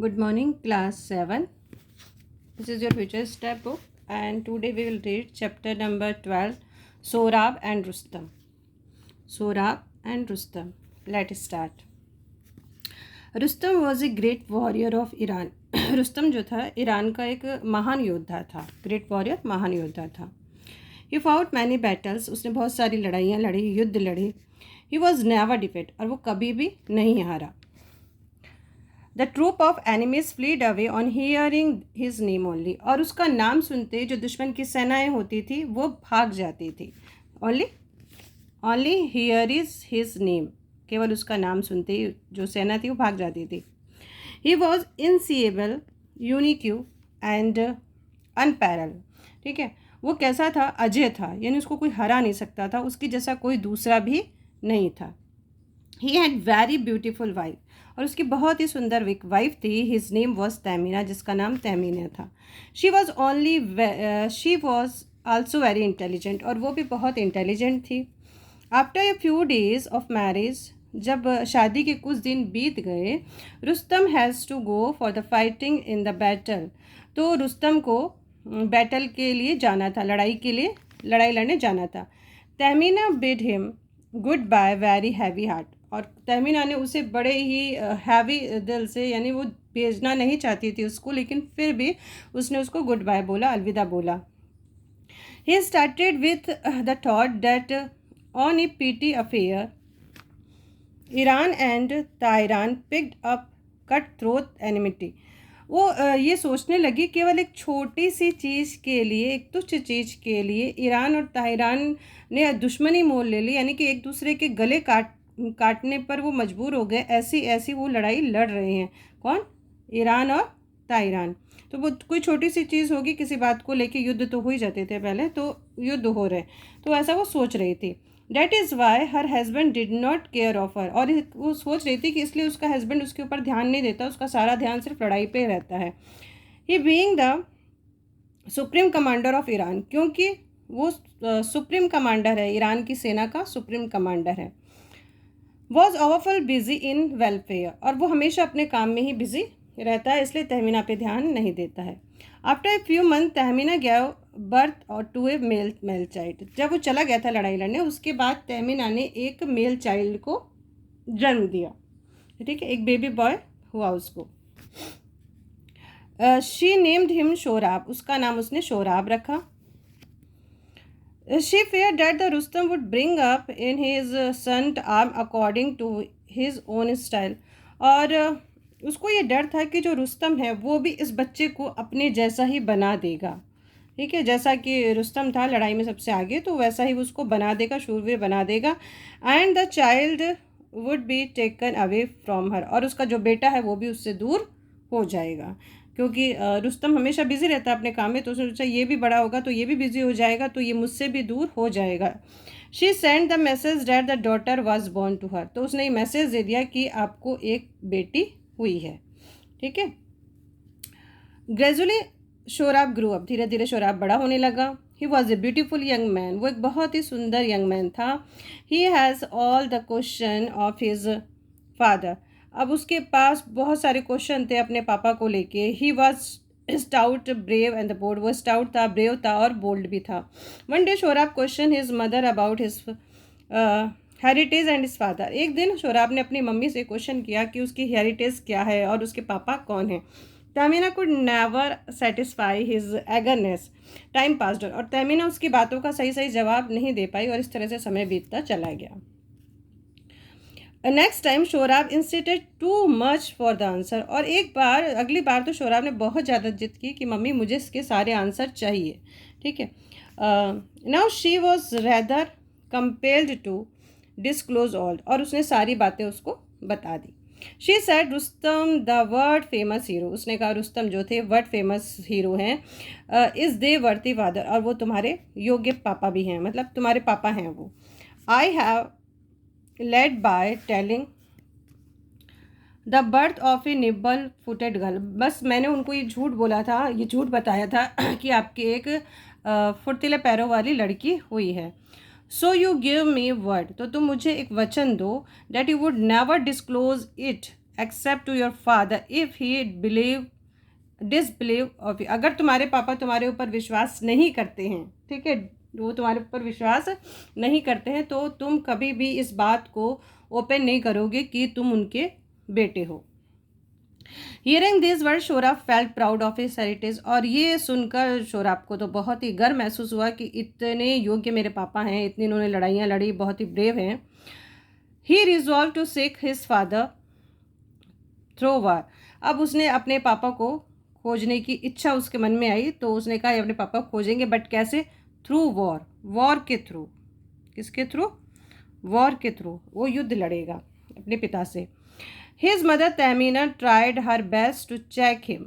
Good morning, class 7. This is your future step book, and today we will read chapter number 12, Sorab and Rustam. Sorab and Rustam. Let's start. Rustam was a great warrior of Iran. Rustam जो था Iran का एक महान योद्धा था. Great warrior, महान योद्धा था. ही फाउट मैनी बैटल्स, उसने बहुत सारी लड़ाइयाँ लड़ी, युद्ध लड़े. ही वॉज नेवर डिफीट, और वो कभी भी नहीं हारा. The troop of enemies fled away on hearing his name only, और उसका नाम सुनते जो दुश्मन की सेनाएं होती थी वो भाग जाती थी. Only here is his name, केवल उसका नाम सुनते ही जो सेना थी वो भाग जाती थी. He was invincible, unique and unparalleled. ठीक है, वो कैसा था? अजय था, यानी उसको कोई हरा नहीं सकता था, उसकी जैसा कोई दूसरा भी नहीं था. He had very beautiful wife, और उसकी बहुत ही सुंदर वाइफ थी. हिज नेम वॉज तहमीना, जिसका नाम तहमीना था. She was also very intelligent, और वो भी बहुत इंटेलिजेंट थी. After a few days of marriage, जब शादी के कुछ दिन बीत गए, Rustam has to go for the fighting in the battle, तो रुस्तम को बैटल के लिए जाना था, लड़ाई के लिए, लड़ाई लड़ने जाना था. Tahmina bid him goodbye very heavy heart, और तहमीना ने उसे बड़े ही हैवी दिल से, यानी वो भेजना नहीं चाहती थी उसको, लेकिन फिर भी उसने उसको गुड बाय बोला, अलविदा बोला. He started with the thought that on a petty affair Iran and Turan picked up cut throat enmity. वो ये सोचने लगी केवल एक छोटी सी चीज़ के लिए, एक तुच्छ चीज़ के लिए ईरान और ताइरान ने दुश्मनी मोल ले ली, यानी कि एक दूसरे के गले काटने पर वो मजबूर हो गए. ऐसी ऐसी वो लड़ाई लड़ रहे हैं. कौन? ईरान और ताइरान. तो वो कोई छोटी सी चीज़ होगी, किसी बात को लेके युद्ध तो हो ही जाते थे पहले, तो युद्ध हो रहे, तो ऐसा वो सोच रही थी. That is why her husband did not care of her, और वो सोच रही थी कि इसलिए उसका हस्बैंड उसके ऊपर ध्यान नहीं देता, उसका सारा ध्यान सिर्फ लड़ाई पे रहता है. He being the supreme commander of Iran, क्योंकि वो सुप्रीम कमांडर है, ईरान की सेना का सुप्रीम कमांडर है. Was overfull busy in welfare, और वो हमेशा अपने काम में ही बिजी रहता है, इसलिए तहमीना पे ध्यान नहीं देता है. After a few month Tahmina गया बर्थ और टू ए मेल चाइल्ड, जब वो चला गया था लड़ाई लड़ने, उसके बाद तहमीना ने एक मेल चाइल्ड को जन्म दिया. ठीक है, एक बेबी बॉय हुआ उसको. शी नेम्ड हिम शोराब, उसका नाम उसने शोराब रखा. She feared that the Rustam would bring up in his son's arm according to his own style, और उसको ये डर था कि जो रुस्तम है वो भी इस बच्चे को अपने जैसा ही बना देगा. ठीक है, जैसा कि रुस्तम था लड़ाई में सबसे आगे, तो वैसा ही उसको बना देगा, शूरवीर बना देगा. And the child would be taken away from her, और उसका जो बेटा है वो भी उससे दूर हो जाएगा, क्योंकि रुस्तम हमेशा बिजी रहता है अपने काम में, तो उसने सोचा ये भी बड़ा होगा तो ये भी बिजी हो जाएगा, तो ये मुझसे भी दूर हो जाएगा. She send the message that the daughter was born to her, तो उसने ये मैसेज दे दिया कि आपको एक बेटी हुई है. ठीक है. ग्रेजुअली शोराब ग्रू अप, धीरे धीरे शोराब बड़ा होने लगा. He was a beautiful young man, वो एक बहुत ही सुंदर यंग मैन था. He has all the question of his father, अब उसके पास बहुत सारे क्वेश्चन थे अपने पापा को लेके. He was stout, brave and the bold, वो स्टाउट था, ब्रेव था और बोल्ड भी था. One day Sohrab question his mother about his heritage and his father, एक दिन शोराब ने अपनी मम्मी से क्वेश्चन किया कि उसकी हेरिटेज क्या है और उसके पापा कौन हैं. Tahmina could never satisfy his eagerness. Time passed, और तहमीना उसकी बातों का सही सही जवाब नहीं दे पाई, और इस तरह से समय बीतता चला गया. Next time Sohrab insisted too much for the answer, और एक बार, अगली बार तो शोराब ने बहुत ज़्यादा जिद की कि मम्मी मुझे इसके सारे आंसर चाहिए. ठीक है. Now she was rather compelled to disclose all, और उसने सारी बातें उसको बता दी. She said Rustam the world famous hero, उसने कहा रुस्तम जो थे वर्ल्ड फेमस हीरो हैं. इज़ दे वर्ती फादर, और वो तुम्हारे योग्य पापा भी हैं, मतलब तुम्हारे पापा हैं वो. I have led by telling the birth of a nimble footed girl, बस मैंने उनको ये झूठ बोला था, ये झूठ बताया था कि आपकी एक फुर्तीले पैरों वाली लड़की हुई है. So you give me word, तो तुम मुझे एक वचन दो, that you would never disclose it except to your father if he believe disbelieve of you. अगर तुम्हारे पापा तुम्हारे ऊपर विश्वास नहीं करते हैं, ठीक है, वो तुम्हारे ऊपर विश्वास नहीं करते हैं, तो तुम कभी भी इस बात को ओपन नहीं करोगे कि तुम उनके बेटे हो। Hearing this word Sohrab felt proud of his heritage. और ये सुनकर शोराब को तो बहुत ही गर्व महसूस हुआ कि इतने योग्य मेरे पापा हैं, इतनी इन्होंने लड़ाइयाँ लड़ी, बहुत ही ब्रेव हैं। He resolved to seek his father through war. अब उसने अपने पापा को खोजने की इच्छा उसके मन में आई, तो उसने कहा अपने पापा को खोजेंगे, बट कैसे? थ्रू वॉर, वॉर के थ्रू। किसके थ्रू? वॉर के थ्रू। वो युद्ध लड़ेगा अपने पिता से। His mother Tahmina tried her best to check him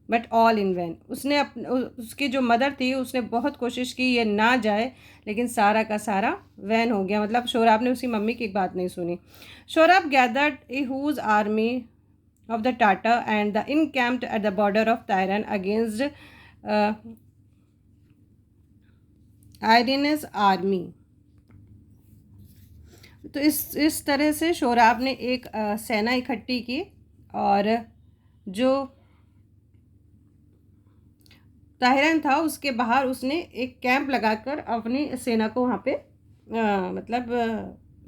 but all in vain. उसने उसकी जो मदर थी उसने बहुत कोशिश की ये ना जाए, लेकिन सारा का सारा वैन हो गया। मतलब शोराब ने उसकी मम्मी की बात नहीं सुनी। Sohrab gathered a huge army of the Tata and the encamped at the border of Tehran against Irene's army। तो इस तरह से शोराब ने एक सेना इकट्ठी की और जो ताहिरान था उसके बाहर उसने एक कैंप लगाकर अपनी सेना को वहाँ पे मतलब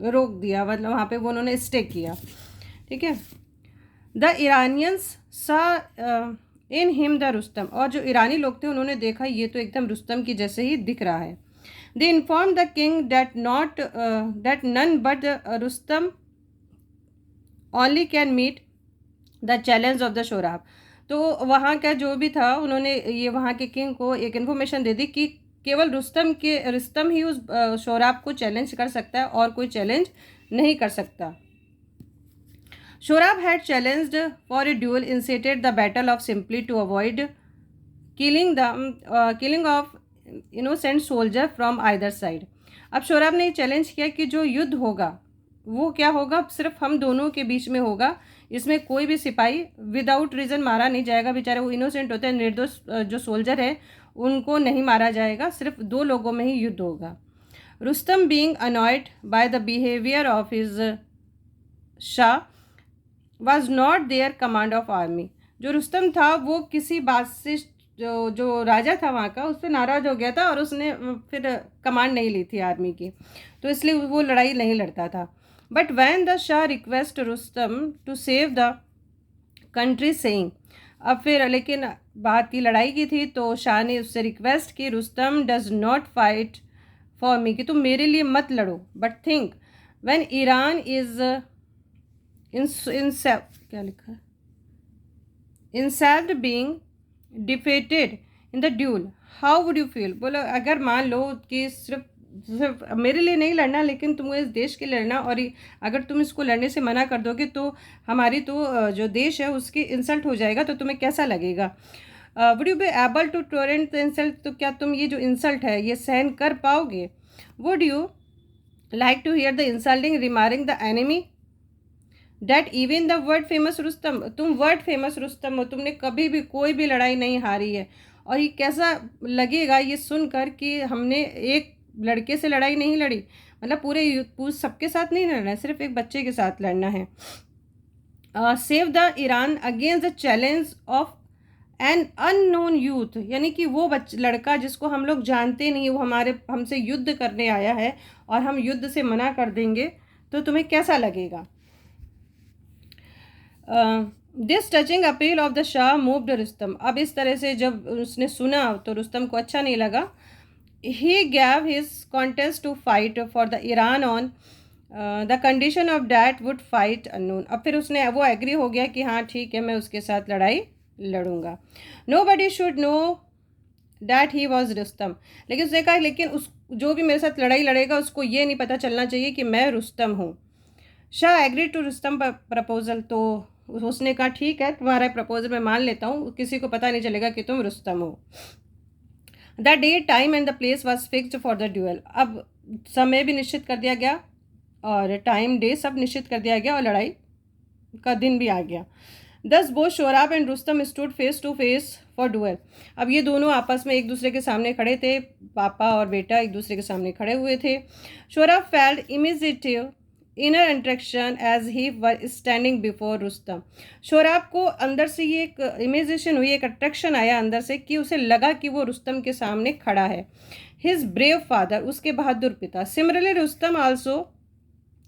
रोक दिया, मतलब वहाँ पे वो उन्होंने स्टे किया, ठीक है। द इरानियंस सा इन हिम द रुस्तम। और जो ईरानी लोग थे उन्होंने देखा ये तो एकदम रुस्तम की जैसे ही दिख रहा है। They inform the king that none but Rustam only can meet the challenge of the Sohrab. तो वहाँ का जो भी था उन्होंने ये वहाँ के किंग को एक इन्फॉर्मेशन दे दी कि केवल रुस्तम ही उस शोराब को चैलेंज कर सकता है और कोई चैलेंज नहीं कर सकता। Shorab had challenged for a duel, incited the battle of simply to avoid killing of innocent soldier from either side। अब शोराब ने चैलेंज किया कि जो युद्ध होगा वो क्या होगा, सिर्फ हम दोनों के बीच में होगा, इसमें कोई भी सिपाही विदाउट रीज़न मारा नहीं जाएगा। बेचारे वो इनोसेंट होते हैं, निर्दोष जो सोल्जर है उनको नहीं मारा जाएगा, सिर्फ दो लोगों में ही युद्ध होगा। Rustam being annoyed by the behaviour of his shah was not there command of army. जो रुस्तम था वो किसी बात से जो राजा था वहाँ का उस पर नाराज़ हो गया था और उसने फिर कमांड नहीं ली थी आर्मी की, तो इसलिए वो लड़ाई नहीं लड़ता था। But when the shah request Rustam to save the country saying. अब फिर लेकिन बात की लड़ाई की थी तो शाह ने उससे रिक्वेस्ट की, Rustam does not fight for me, कि तुम मेरे लिए मत लड़ो, but think when Iran is क्या लिखा है, insult being defeated in the dual how would you feel. बोलो अगर मान लो कि सिर्फ मेरे लिए नहीं लड़ना लेकिन तुम्हें इस देश के लड़ना, और अगर तुम इसको लड़ने से मना कर दोगे तो हमारी तो जो देश है उसकी इंसल्ट हो जाएगा, तो तुम्हें कैसा लगेगा। Would you be able to tolerate the insult, तो क्या तुम ये जो इंसल्ट है ये सहन कर पाओगे। Would you like to hear the insulting remarking the enemy that even the world famous Rustam. तुम वर्ड फेमस रुस्तम हो, तुमने कभी भी कोई भी लड़ाई नहीं हारी है, और ये कैसा लगेगा ये सुनकर कि हमने एक लड़के से लड़ाई नहीं लड़ी, मतलब पूरे सबके साथ नहीं लड़ना है, सिर्फ एक बच्चे के साथ लड़ना है। Save the Iran against the challenge of an unknown youth, यानी कि वो लड़का जिसको हम लोग जानते नहीं, वो हमसे युद्ध करने आया है और हम युद्ध से मना कर देंगे, तो तुम्हें कैसा लगेगा। This touching appeal of the Shah moved Rustam. अब इस तरह से जब उसने सुना तो रुस्तम को अच्छा नहीं लगा। He gave his contest to fight for the Iran on the condition of that would fight unknown. अब फिर उसने वो एग्री हो गया कि हाँ ठीक है मैं उसके साथ लड़ाई लड़ूंगा। Nobody should know that he was Rustam. लेकिन उसने कहा लेकिन उस जो भी मेरे साथ लड़ाई लड़ेगा उसको ये नहीं पता चलना चाहिए कि मैं रुस्तम हूँ। Shah agree to Rustam proposal. तो उसने कहा ठीक है तुम्हारा प्रपोजल मैं मान लेता हूँ, किसी को पता नहीं चलेगा कि तुम रुस्तम हो। The day time and the place was fixed for the dual. अब समय भी निश्चित कर दिया गया और टाइम डे सब निश्चित कर दिया गया और लड़ाई का दिन भी आ गया। Thus both Sohrab and Rustam stood face to face for duel. अब ये दोनों आपस में एक दूसरे के सामने खड़े थे, पापा और बेटा एक दूसरे के सामने खड़े हुए थे। Sohrab felt inner interaction as he were standing before Rustam. Sohrab को अंदर से ये एक इमेजिनेशन हुई, एक अट्रैक्शन आया अंदर से कि उसे लगा कि वो रुस्तम के सामने खड़ा है। हिज ब्रेव फादर, उसके बहादुर पिता। सिमिलरली रुस्तम आल्सो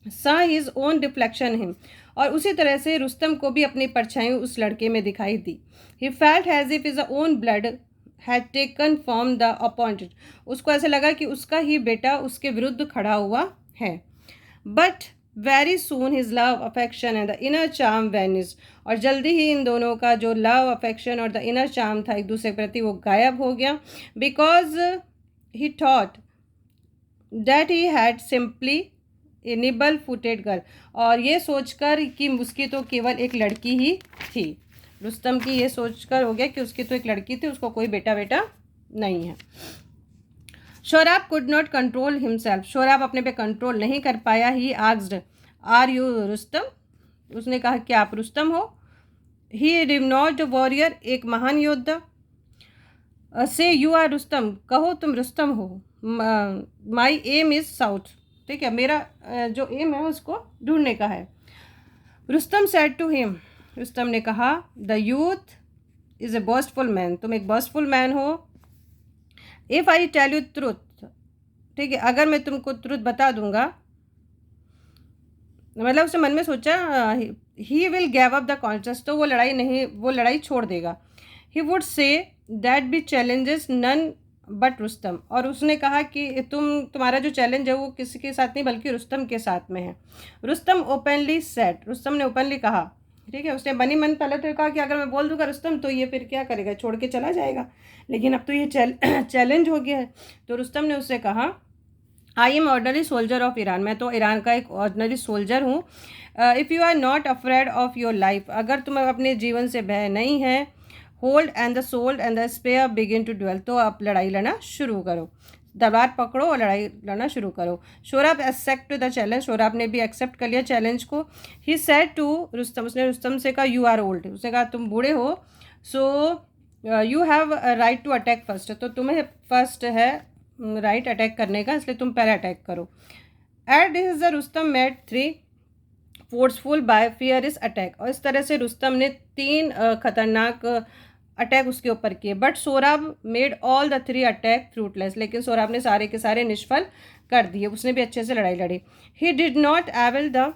सा हिज ओन रिफ्लेक्शन हिम, और उसी तरह से रुस्तम को भी अपनी परछाई उस लड़के में दिखाई दी। He felt as if his own blood had taken form the appointed, उसको ऐसे लगा कि उसका ही बेटा उसके विरुद्ध खड़ा हुआ है। But very soon his love affection and the inner charm vanish, और जल्दी ही इन दोनों का जो लव अफेक्शन और द इनर चार्म था एक दूसरे के प्रति वो गायब हो गया। Because he thought that he had simply A nibble footed girl, और ये सोचकर कि उसकी तो केवल एक लड़की ही थी। रुस्तम की ये सोचकर हो गया कि उसकी तो एक लड़की थी, उसको कोई बेटा बेटा नहीं है। Sohrab could not control himself, Sohrab अपने पे कंट्रोल नहीं कर पाया। He asked are you Rustam, उसने कहा कि आप रुस्तम हो। ही रिनॉट वॉरियर, एक महान योद्धा। से यू आर रुस्तम, कहो तुम रुस्तम हो। माई एम इज साउथ, ठीक है, मेरा जो एम है उसको ढूंढने का है। Rustam said to him, Rustam ने कहा the youth is a boastful man, तुम एक बॉस्टफुल मैन हो। If I tell you truth, ठीक है, अगर मैं तुमको ट्रुथ बता दूंगा, मतलब उसने मन में सोचा he will give up the contest, तो वो लड़ाई छोड़ देगा। He would say that be challenges none but Rustam, और उसने कहा कि तुम्हारा जो चैलेंज है वो किसी के साथ नहीं बल्कि रुस्तम के साथ में है। रुस्तम ओपनली सेड, रुस्तम ने ओपनली कहा, ठीक है, उसने बनी मन पहले तो कहा कि अगर मैं बोल दूंगा रुस्तम तो ये फिर क्या करेगा, छोड़ के चला जाएगा, लेकिन अब तो ये चैलेंज हो गया है। तो रुस्तम ने उससे कहा I am ordinary soldier of Iran, मैं तो ईरान का एक ऑर्डनरी सोल्जर हूँ। If you are not afraid of your life, अगर तुम्हें अपने जीवन से भय नहीं है, hold and the sold and the spear begin to duel, तो आप लड़ाई लड़ना शुरू करो, दरबार पकड़ो और लड़ाई लड़ना शुरू करो। शोराब एक्सेप्ट द चैलेंज, शोराब ने भी एक्सेप्ट कर लिया चैलेंज को। ही सेड टू रुस्तम, उसने रुस्तम से कहा यू आर ओल्ड, उसने कहा तुम बूढ़े हो, so you have right to attack first, तो तुम्हें फर्स्ट है राइट अटैक करने का, इसलिए तुम पहले अटैक करो। At this the Rustam made 3 forceful by fierce attack, और इस तरह से रुस्तम ने 3 खतरनाक अटैक उसके ऊपर किए। But Sorab made all the 3 attack fruitless, लेकिन सोराब ने सारे के सारे निष्फल कर दिए, उसने भी अच्छे से लड़ाई लड़ी। He did not avail the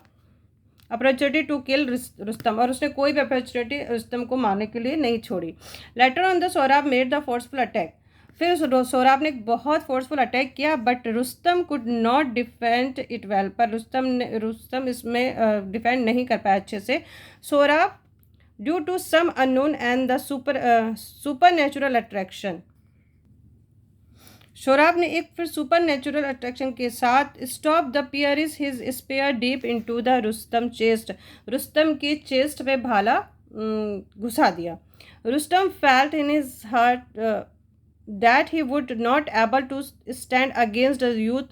opportunity to kill Rustam, और उसने कोई भी अपॉर्चुनिटी रुस्तम को मारने के लिए नहीं छोड़ी। Later on the Sohrab made the forceful attack, फिर सोराब ने बहुत फोर्सफुल अटैक किया, but Rustam could not defend it well, पर रुस्तम इसमें डिफेंड नहीं कर पाया अच्छे से। Sohrab due to some unknown and the supernatural attraction, Sohrab ने एक फिर सुपर नेचुरल अट्रैक्शन के साथ stop the pierce his spear deep into the Rustam chest, Rustam की चेस्ट पे भाला घुसा दिया। Rustam felt in his heart that he would not able to stand against the youth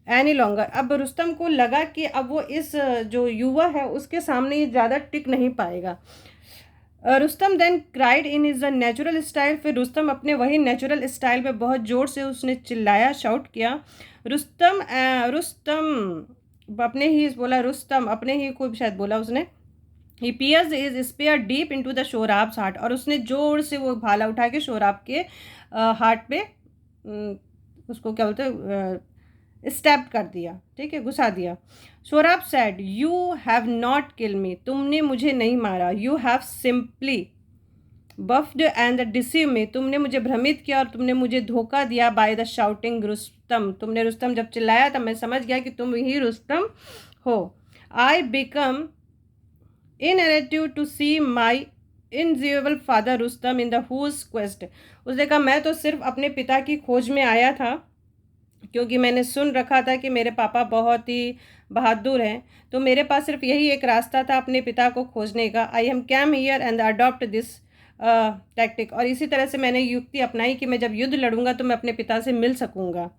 any longer, अब Rustam को लगा कि अब वो इस जो युवा है उसके सामने ये ज़्यादा टिक नहीं पाएगा। Rustam then cried in his natural style, फिर रुस्तम अपने वही नेचुरल स्टाइल में बहुत ज़ोर से उसने चिल्लाया, शाउट किया। रुस्तम अपने ही बोला, रुस्तम अपने ही को शायद बोला उसने। He pierce his spear deep into the Sohrab's heart, और उसने जोर से वो भाला उठा के शोराब के हार्ट पे उसको क्या बोलते हैं स्टैप कर दिया, ठीक है, घुसा दिया। Sohrab said you have not kill me, तुमने मुझे नहीं मारा। You have simply baffled and deceive me, तुमने मुझे भ्रमित किया और तुमने मुझे धोखा दिया। बाय द शाउटिंग रुस्तम, तुमने रुस्तम जब चिल्लाया तब मैं समझ गया कि तुम ही रुस्तम हो। I become initiative to see my invisible father Rustam in the huge quest, उसने कहा मैं तो सिर्फ अपने पिता की खोज में आया था, क्योंकि मैंने सुन रखा था कि मेरे पापा बहुत ही बहादुर हैं, तो मेरे पास सिर्फ यही एक रास्ता था अपने पिता को खोजने का। I am came here and adopt this tactic, और इसी तरह से मैंने युक्ति अपनाई कि मैं जब युद्ध लड़ूंगा तो मैं अपने पिता से मिल सकूंगा।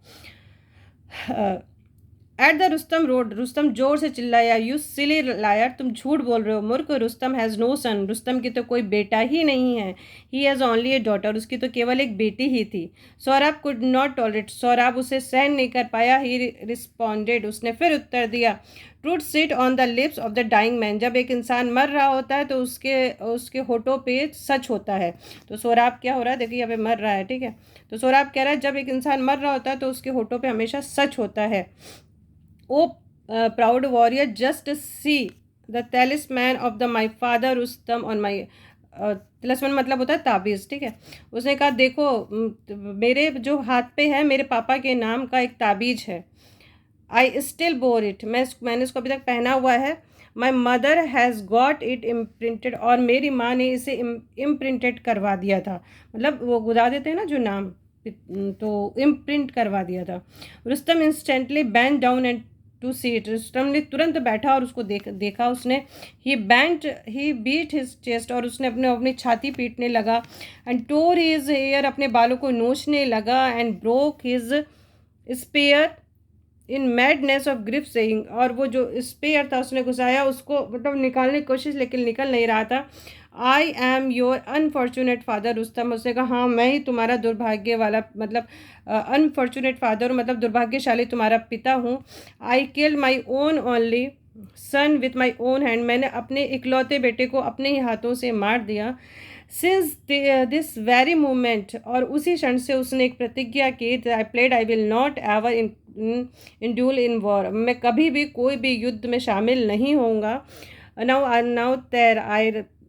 At the Rustam road, Rustam जोर से चिल्लाया, यू सिली लायर, तुम झूठ बोल रहे हो मूर्ख, रुस्तम हैज़ नो सन, रुस्तम की तो कोई बेटा ही नहीं है, he has only A daughter, उसकी तो केवल एक बेटी ही थी। Saurabh could not tolerate, Saurabh उसे सहन नहीं कर पाया। ही रिस्पॉन्डेड, उसने फिर उत्तर दिया, truth sit on the lips of the dying man, जब एक इंसान मर रहा होता है तो उसके उसके होठों पे सच होता है। तो सौरभ क्या हो रहा है, देखिए यहाँ पे मर रहा है, ठीक है, तो सौरभ कह रहा है जब एक इंसान मर रहा होता है तो उसके होठों पे हमेशा सच होता है। O proud warrior, just see the talisman of the my father Rustam on my, talisman मतलब होता है ताबीज़, ठीक है। उसने कहा देखो मेरे जो हाथ पे है मेरे पापा के नाम का एक ताबीज़ है। आई स्टिल बोर इट, मैंने इसको अभी तक पहना हुआ है। My mother has got it imprinted, और मेरी माँ ने इसे इम्प्रिंटेड करवा दिया था, मतलब वो गुदा देते हैं ना जो नाम, तो इम्प्रिंट करवा दिया था। Rustam instantly bent down and to seat, Rustam ने तुरंत बैठा और उसको देखा उसने। ही बीट हिज चेस्ट, और उसने अपने अपनी छाती पीटने लगा। एंड टोर हिज हेयर, अपने बालों को नोचने लगा। And broke his spear in madness of grief saying, और वो जो स्पेयर था उसने घुसाया उसको, मतलब निकालने की कोशिश, लेकिन निकल नहीं रहा था। I am your unfortunate father Rustam, उसने कहा हाँ मैं ही तुम्हारा दुर्भाग्य वाला, मतलब अनफॉर्चुनेट फादर, मतलब दुर्भाग्यशाली तुम्हारा पिता हूँ। I killed my own only son with my own hand, मैंने अपने इकलौते बेटे को अपने ही हाथों से मार दिया। सिंस दिस वेरी मोमेंट, और उसी क्षण से उसने एक प्रतिज्ञा की, I pledged I will not ever indulge in war, मैं कभी भी कोई भी युद्ध में शामिल नहीं होऊंगा। Now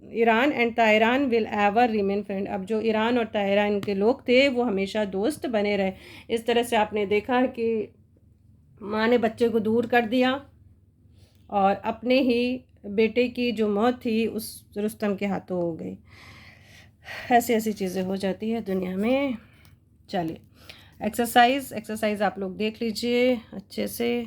Iran and Turan will ever remain friend, अब जो ईरान और ताइरान के लोग थे वो हमेशा दोस्त बने रहे। इस तरह से आपने देखा कि माँ ने बच्चे को दूर कर दिया और अपने ही बेटे की जो मौत थी उस रुस्तम के हाथों हो गई। ऐसी ऐसी चीज़ें हो जाती है दुनिया में। चलिए एक्सरसाइज आप लोग देख लीजिए अच्छे से।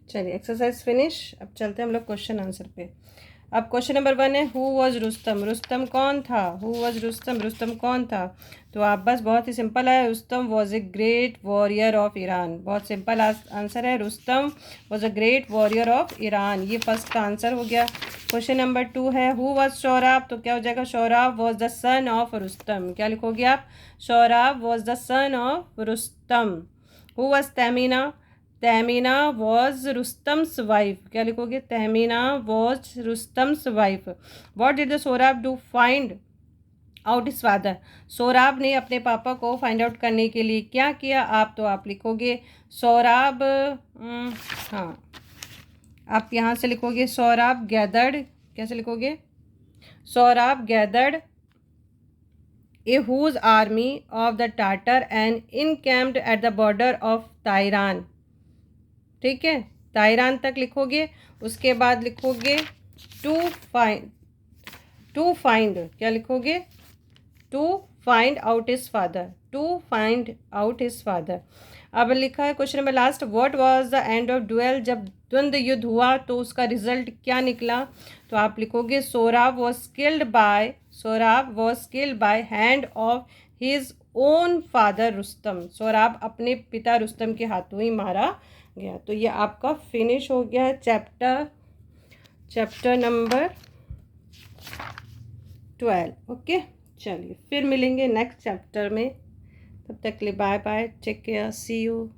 चलिए एक्सरसाइज फिनिश। अब चलते हैं हम लोग क्वेश्चन आंसर पे। अब क्वेश्चन नंबर 1 है, हु वॉज रुस्तम, रुस्तम कौन था, हु वॉज रुस्तम, रुस्तम कौन था। तो आप बस बहुत ही सिंपल है, Rustam was a great warrior of Iran, बहुत सिंपल आंसर है, Rustam was a great warrior of Iran, ये फर्स्ट का आंसर हो गया। क्वेश्चन नंबर 2 है, हु वॉज शौराब, तो क्या हो जाएगा, Sohrab was the son of Rustam, क्या लिखोगे आप, Sohrab was the son of Rustam. Who was Tahmina, Tahmina was Rustam's wife, क्या लिखोगे, Tahmina was Rustam's wife. What did the Sohrab do find out his father, Sohrab ने अपने पापा को find out करने के लिए क्या किया, आप तो आप लिखोगे सोराब, हाँ आप यहाँ से लिखोगे सोराब गैदर्ड, कैसे लिखोगे, Sohrab gathered a huge army of the Tartar and encamped at the border of Turan, ठीक है, ताइरान तक लिखोगे। उसके बाद लिखोगे टू फाइंड क्या लिखोगे, to find out his father, to find out his father. अब लिखा है question number last, what was the end of duel, जब द्वंद्व युद्ध हुआ तो उसका रिजल्ट क्या निकला, तो आप लिखोगे Sorab was killed by hand of his own father Rustam, Sorab अपने पिता रुस्तम के हाथों ही मारा गया। तो ये आपका फिनिश हो गया है चैप्टर नंबर 12। ओके, चलिए फिर मिलेंगे नेक्स्ट चैप्टर में, तब तक के लिए bye bye, take care, see you.